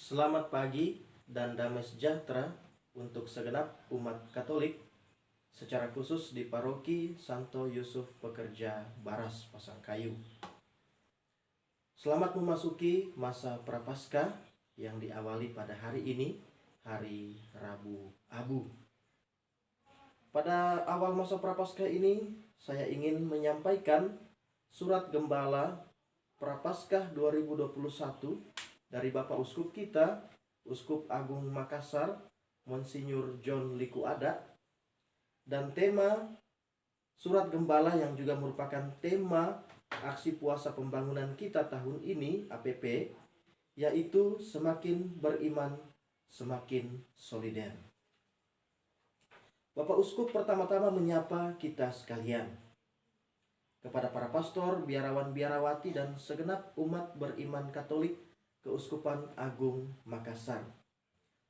Selamat pagi dan damai sejahtera untuk segenap umat Katolik, secara khusus di Paroki Santo Yusuf Pekerja Baras Pasangkayu. Selamat memasuki masa Prapaskah yang diawali pada hari ini, hari Rabu Abu. Pada awal masa Prapaskah ini, saya ingin menyampaikan surat Gembala Prapaskah 2021 dari Bapak Uskup kita, Uskup Agung Makassar, Monsinyur John Liku Ada, dan tema surat Gembala yang juga merupakan tema aksi puasa pembangunan kita tahun ini, APP, yaitu semakin beriman, semakin solider. Bapak Uskup pertama-tama menyapa kita sekalian. Kepada para pastor, biarawan-biarawati, dan segenap umat beriman Katolik Keuskupan Agung Makassar.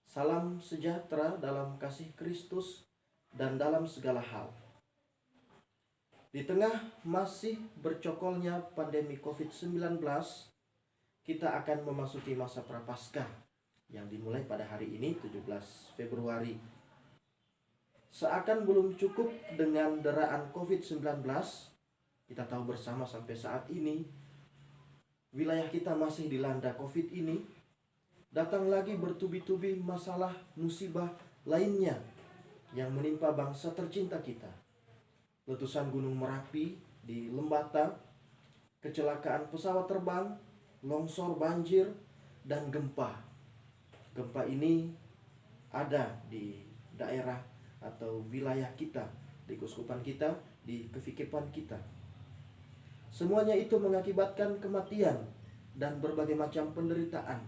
Salam sejahtera dalam kasih Kristus dan dalam segala hal. Di tengah masih bercokolnya pandemi COVID-19, kita akan memasuki masa Prapaskah yang dimulai pada hari ini 17 Februari. Seakan belum cukup dengan deraan COVID-19, kita tahu bersama sampai saat ini wilayah kita masih dilanda COVID ini. Datang lagi bertubi-tubi masalah musibah lainnya yang menimpa bangsa tercinta kita. Letusan Gunung Merapi di Lembata, kecelakaan pesawat terbang, longsor, banjir, dan gempa. Gempa ini ada di daerah atau wilayah kita, di keuskupan kita, di kefikipan kita. Semuanya itu mengakibatkan kematian dan berbagai macam penderitaan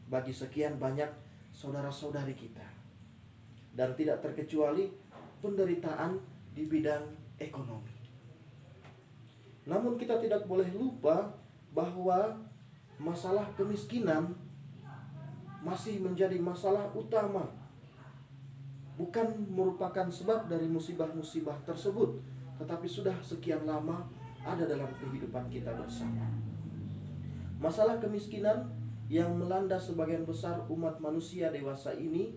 bagi sekian banyak saudara-saudari kita. Dan tidak terkecuali penderitaan di bidang ekonomi. Namun kita tidak boleh lupa bahwa masalah kemiskinan masih menjadi masalah utama. Bukan merupakan sebab dari musibah-musibah tersebut, tetapi sudah sekian lama ada dalam kehidupan kita bersama. Masalah kemiskinan yang melanda sebagian besar umat manusia dewasa ini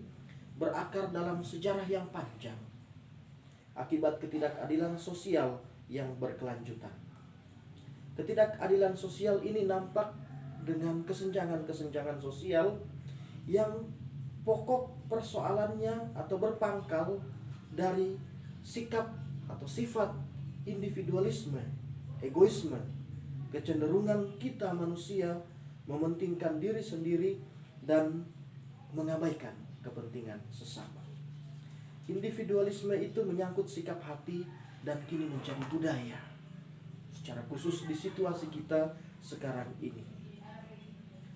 berakar dalam sejarah yang panjang akibat ketidakadilan sosial yang berkelanjutan. Ketidakadilan sosial ini nampak dengan kesenjangan-kesenjangan sosial yang pokok persoalannya atau berpangkal dari sikap atau sifat individualisme, egoisme, kecenderungan kita manusia mementingkan diri sendiri dan mengabaikan kepentingan sesama. Individualisme itu menyangkut sikap hati dan kini menjadi budaya, secara khusus di situasi kita sekarang ini.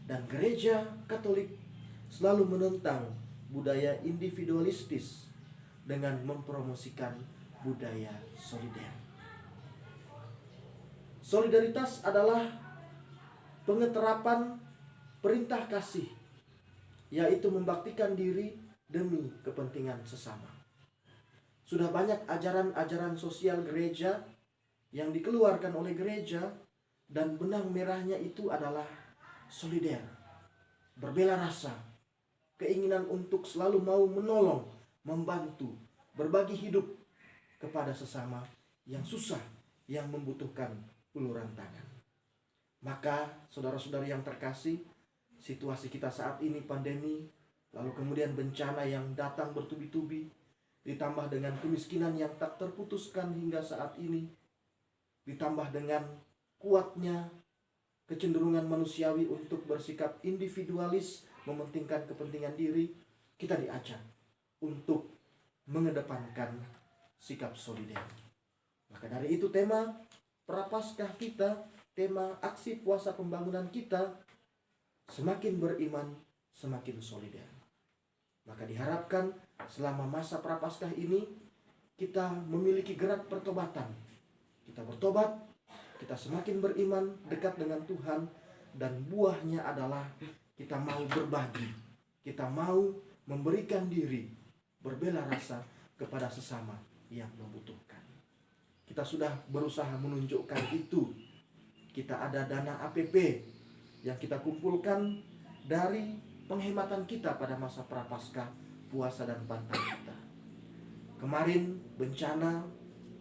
Dan gereja Katolik selalu menentang budaya individualistis dengan mempromosikan budaya solider. Solidaritas adalah pengeterapan perintah kasih, yaitu membaktikan diri demi kepentingan sesama. Sudah banyak ajaran-ajaran sosial gereja yang dikeluarkan oleh gereja, dan benang merahnya itu adalah solider, berbela rasa, keinginan untuk selalu mau menolong, membantu, berbagi hidup kepada sesama yang susah, yang membutuhkan uluran tangan. Maka saudara-saudari yang terkasih, situasi kita saat ini pandemi, lalu kemudian bencana yang datang bertubi-tubi, ditambah dengan kemiskinan yang tak terputuskan hingga saat ini, ditambah dengan kuatnya kecenderungan manusiawi untuk bersikap individualis, mementingkan kepentingan diri, kita diajak untuk mengedepankan sikap solider. Maka dari itu tema Prapaskah kita, tema aksi puasa pembangunan kita, semakin beriman, semakin solider. Maka diharapkan selama masa Prapaskah ini kita memiliki gerak pertobatan. Kita bertobat, kita semakin beriman, dekat dengan Tuhan, dan buahnya adalah kita mau berbagi, kita mau memberikan diri, berbela rasa kepada sesama yang membutuhkan. Kita sudah berusaha menunjukkan itu. Kita ada dana APP yang kita kumpulkan dari penghematan kita pada masa prapaskah, puasa dan pantang kita. Kemarin bencana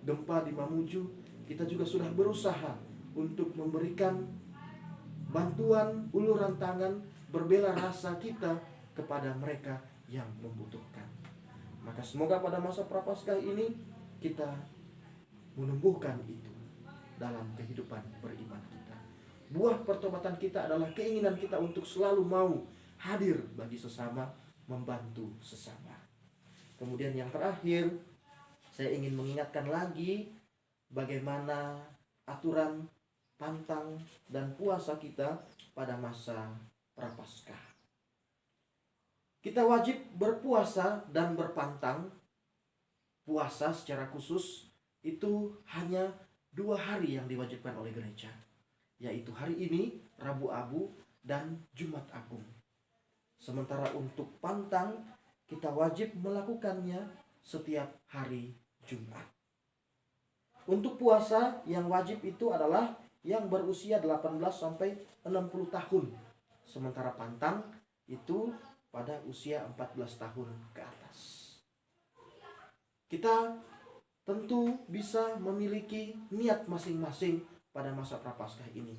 gempa di Mamuju, kita juga sudah berusaha untuk memberikan bantuan, uluran tangan, berbela rasa kita kepada mereka yang membutuhkan. Maka semoga pada masa prapaskah ini kita menumbuhkan itu dalam kehidupan beriman kita. Buah pertobatan kita adalah keinginan kita untuk selalu mau hadir bagi sesama, membantu sesama. Kemudian yang terakhir, saya ingin mengingatkan lagi bagaimana aturan pantang dan puasa kita pada masa prapaskah. Kita wajib berpuasa dan berpantang. Puasa secara khusus itu hanya 2 hari yang diwajibkan oleh gereja, yaitu hari ini, Rabu Abu, dan Jumat Agung. Sementara untuk pantang, kita wajib melakukannya setiap hari Jumat. Untuk puasa yang wajib itu adalah yang berusia 18 sampai 60 tahun. Sementara pantang itu pada usia 14 tahun ke atas. Kita tentu bisa memiliki niat masing-masing pada masa prapaskah ini.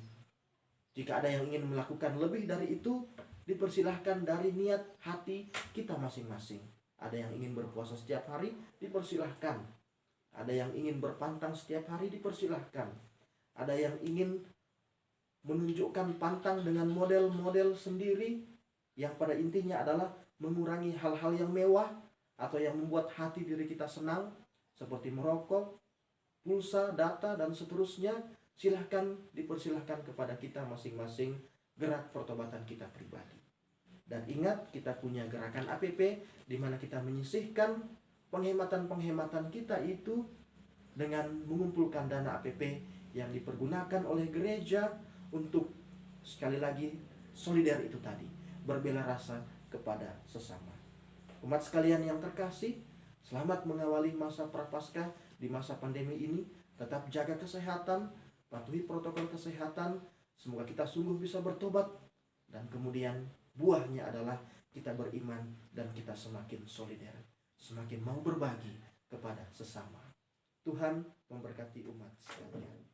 Jika ada yang ingin melakukan lebih dari itu, dipersilahkan dari niat hati kita masing-masing. Ada yang ingin berpuasa setiap hari, dipersilahkan. Ada yang ingin berpantang setiap hari, dipersilahkan. Ada yang ingin menunjukkan pantang dengan model-model sendiri, yang pada intinya adalah mengurangi hal-hal yang mewah atau yang membuat hati diri kita senang, seperti merokok, pulsa, data, dan seterusnya. Dipersilahkan kepada kita masing-masing gerak pertobatan kita pribadi. Dan ingat, kita punya gerakan APP di mana kita menyisihkan penghematan-penghematan kita itu dengan mengumpulkan dana APP yang dipergunakan oleh gereja untuk, sekali lagi, solider itu tadi, berbela rasa kepada sesama. Umat sekalian yang terkasih, selamat mengawali masa prapaskah di masa pandemi ini. Tetap jaga kesehatan, patuhi protokol kesehatan. Semoga kita sungguh bisa bertobat, dan kemudian buahnya adalah kita beriman dan kita semakin solider, semakin mau berbagi kepada sesama. Tuhan memberkati umat sekalian.